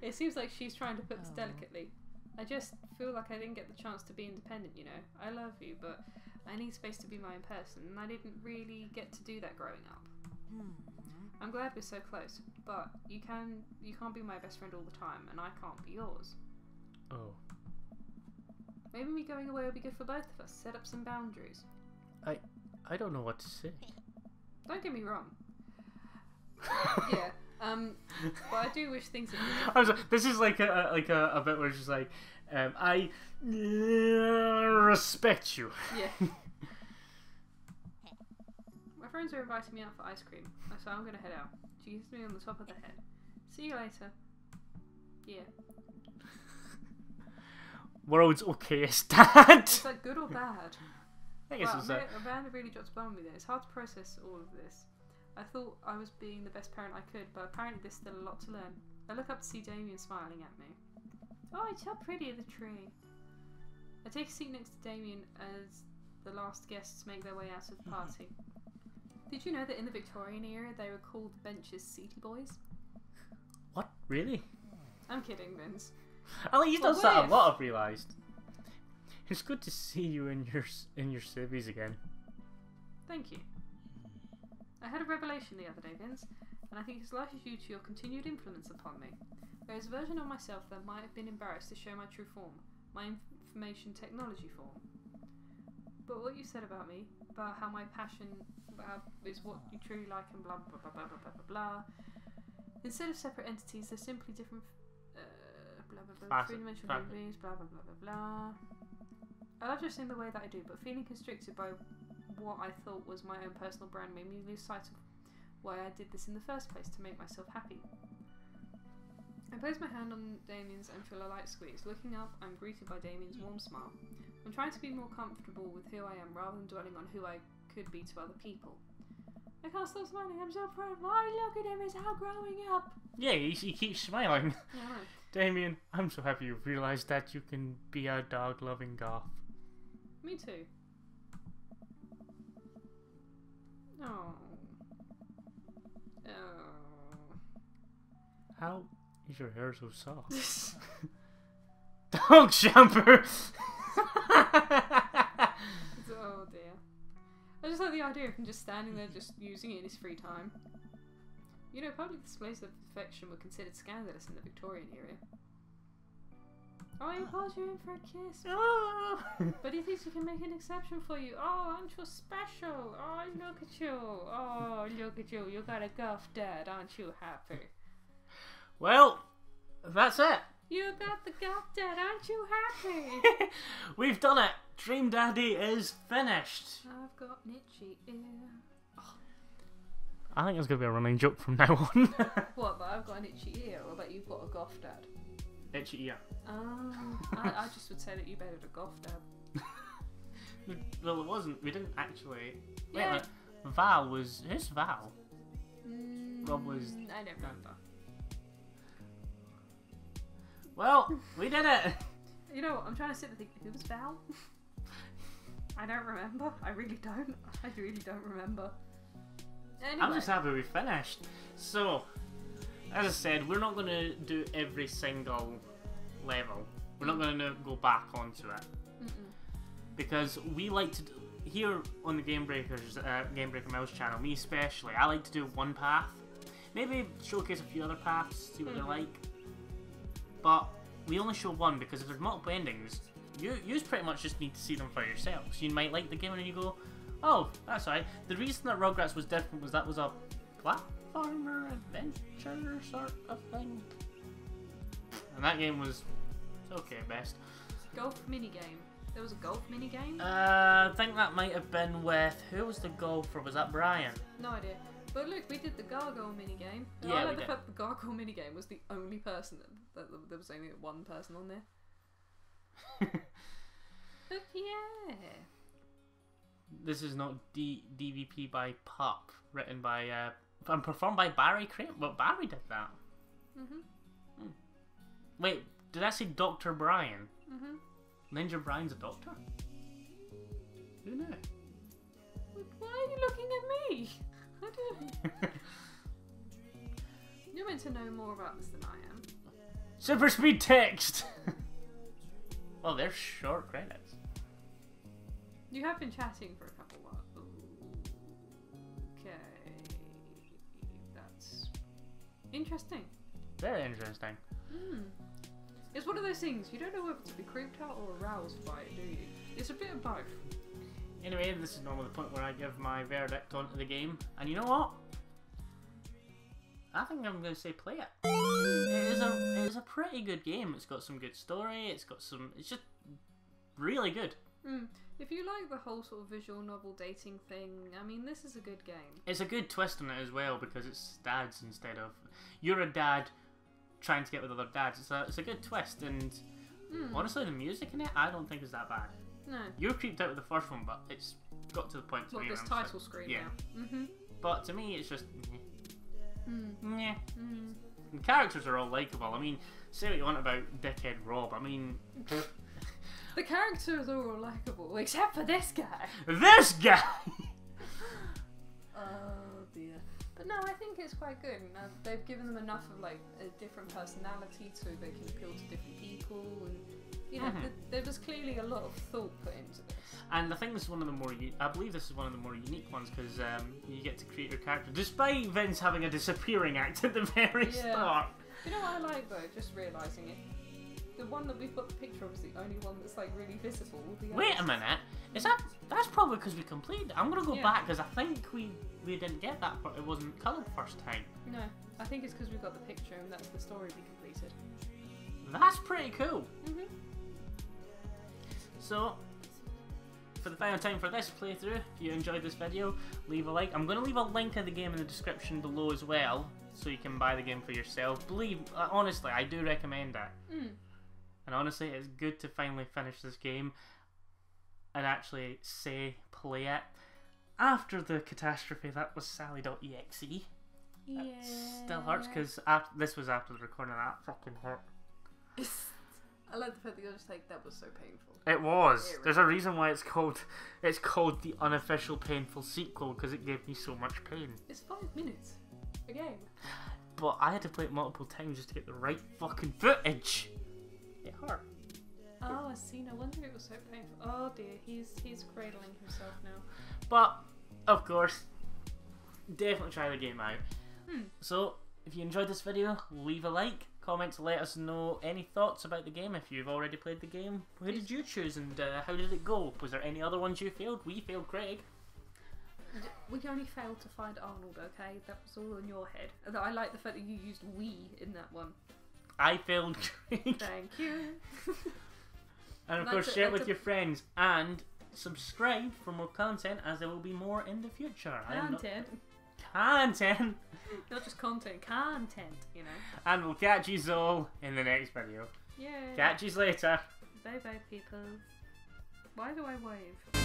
It seems like she's trying to put this delicately. I just feel like I didn't get the chance to be independent, you know. I love you, but I need space to be my own person, and I didn't really get to do that growing up. I'm glad we're so close, but you can't be my best friend all the time, and I can't be yours. Oh. Maybe me going away will be good for both of us. Set up some boundaries. I don't know what to say. Don't get me wrong. Yeah. But I do wish things had been I was like, this is like a bit where it's just like, I respect you. Yeah. My friends are inviting me out for ice cream, so I'm gonna head out. She hits me on the top of the head. See you later. Yeah. World's okayest dad. It's like good or bad. I guess Wow, it's Amanda really dropped a bomb on me there. It's hard to process all of this. I thought I was being the best parent I could, but apparently there's still a lot to learn. I look up to see Damien smiling at me. Oh, it's so pretty, the tree. I take a seat next to Damien as the last guests make their way out of the party. Did you know that in the Victorian era they were called benches seaty boys? What? Really? I'm kidding, Vince. I like you've done But that what a if- lot, I've realised. It's good to see you in your civvies again. Thank you. I had a revelation the other day, Vince, and I think it's largely due to your continued influence upon me. There is a version of myself that might have been embarrassed to show my true form, my information technology form. But what you said about me, about how my passion is what you truly like and blah blah blah blah blah blah blah blah. Instead of separate entities, they're simply different blah blah blah three-dimensional beings, blah blah blah blah blah. I love dressing the way that I do, but feeling constricted by what I thought was my own personal brand made me lose sight of why I did this in the first place, to make myself happy. I place my hand on Damien's and feel a light squeeze. Looking up, I'm greeted by Damien's warm smile. I'm trying to be more comfortable with who I am rather than dwelling on who I could be to other people. I can't stop smiling, I'm so proud. Why look at him, it's how growing up. Yeah, he keeps smiling. Yeah, I know. Damien, I'm so happy you've realised that you can be a dog-loving goth. Me too. Oh. Oh. How is your hair so soft? Dog shampoo! Oh dear. I just like the idea of him just standing there just using it in his free time. You know, public displays of affection were considered scandalous in the Victorian era. Oh, he calls you in for a kiss. Oh. But he thinks he can make an exception for you. Oh, aren't you special? Oh, look at you. Oh, look at you. You got a guff dad. Aren't you happy? Well, that's it. You got the guff dad. Aren't you happy? We've done it. Dream Daddy is finished. I've got an itchy ear. I think it's going to be a running joke from now on. What, that I've got an itchy ear, or that you've got a goth dad? Itchy ear. I just would say that you betted a goth dad. Well, it wasn't. We didn't actually. Wait Yeah. a minute. Val was. Who's Val? Rob was. I don't remember. Well, we did it. You know what? I'm trying to sit and think, who was Val? I don't remember. I really don't. I really don't remember. Anyway. I'm just happy we finished. So, as I said, we're not going to do every single level. We're not going to go back onto it. Because we like to do, here on the Game Breakers, Game Breaker Mouse channel, me especially, I like to do one path. Maybe showcase a few other paths, see what they're like. But we only show one because if there's multiple endings, you pretty much just need to see them for yourselves. You might like the game and you go, oh, that's right. The reason that Rugrats was different was that was a platformer adventure sort of thing. And that game was okay at best. Golf minigame. There was a golf minigame? I think that might have been with, who was the golfer? Was that Brian? No idea. But look, we did the gargoyle minigame. Yeah, I we like the did. fact the gargoyle minigame was the only person that there was only one person on there. But yeah. This is not DVP by Pup, written by, and performed by Barry Crane. Well, Barry did that. Wait, did I say Dr. Brian? Ninja Brian's a doctor? Who knew? Why are you looking at me? I don't. You're meant to know more about this than I am. Super speed text! Well, they're short credits. You have been chatting for a couple of Okay. That's interesting. Very interesting. It's one of those things, you don't know whether to be creeped out or aroused by it, do you? It's a bit of both. Anyway, this is normally the point where I give my verdict onto the game. And you know what? I think I'm going to say play it. It is a pretty good game. It's got some good story. It's just really good. If you like the whole sort of visual novel dating thing, I mean, this is a good game. It's a good twist on it as well because it's dads instead of... You're a dad trying to get with other dads. It's a good twist, and honestly, the music in it, I don't think is that bad. No. You were creeped out with the first one, but it's got to the point to What, where this I'm title like, screen yeah. now? But to me, it's just... Yeah. The characters are all likeable. I mean, say what you want about Dickhead Rob. I mean... The characters are all likeable, except for this guy. This guy! Oh dear. But no, I think it's quite good. They've given them enough of like a different personality so they can appeal to different people, and you know, there was clearly a lot of thought put into this. And I think this is one of the more, I believe this is one of the more unique ones because you get to create your character, despite Vince having a disappearing act at the very start. You know what I like though? Just realising it. The one that we've got the picture of is the only one that's like really visible. Wait a minute, that's probably because we completed it. I'm gonna go back because I think we didn't get that part. It wasn't coloured first time. No, I think it's because we've got the picture and that's the story we completed. That's pretty cool. So, for the final time for this playthrough, if you enjoyed this video, leave a like. I'm going to leave a link of the game in the description below as well, so you can buy the game for yourself. Honestly, I do recommend it. And honestly, it's good to finally finish this game and actually play it. After the catastrophe that was Sally.exe. Yeah. It still hurts because this was after the recording of that. Fucking hurt. I like the fact that you're just like, that was so painful. It was. There's a reason why it's called the unofficial painful sequel, because it gave me so much pain. It's 5 minutes a game. but I had to play it multiple times just to get the right fucking footage. It hurt. Oh, I see. No wonder it was so painful. Oh dear, he's cradling himself now. But, of course, definitely try the game out. Hmm. So, if you enjoyed this video, leave a like, comment to let us know any thoughts about the game. If you've already played the game, who did you choose and how did it go? Was there any other ones you failed? We failed Craig. We only failed to find Arnold, okay? That was all in your head. Although I like the fact that you used "we" in that one. I failed Craig. Thank you. And of course, share it with your friends and subscribe for more content, as there will be more in the future. Content. Not just content, you know. And we'll catch you all in the next video. Yay. Catch you later. Bye bye, people. Why do I wave?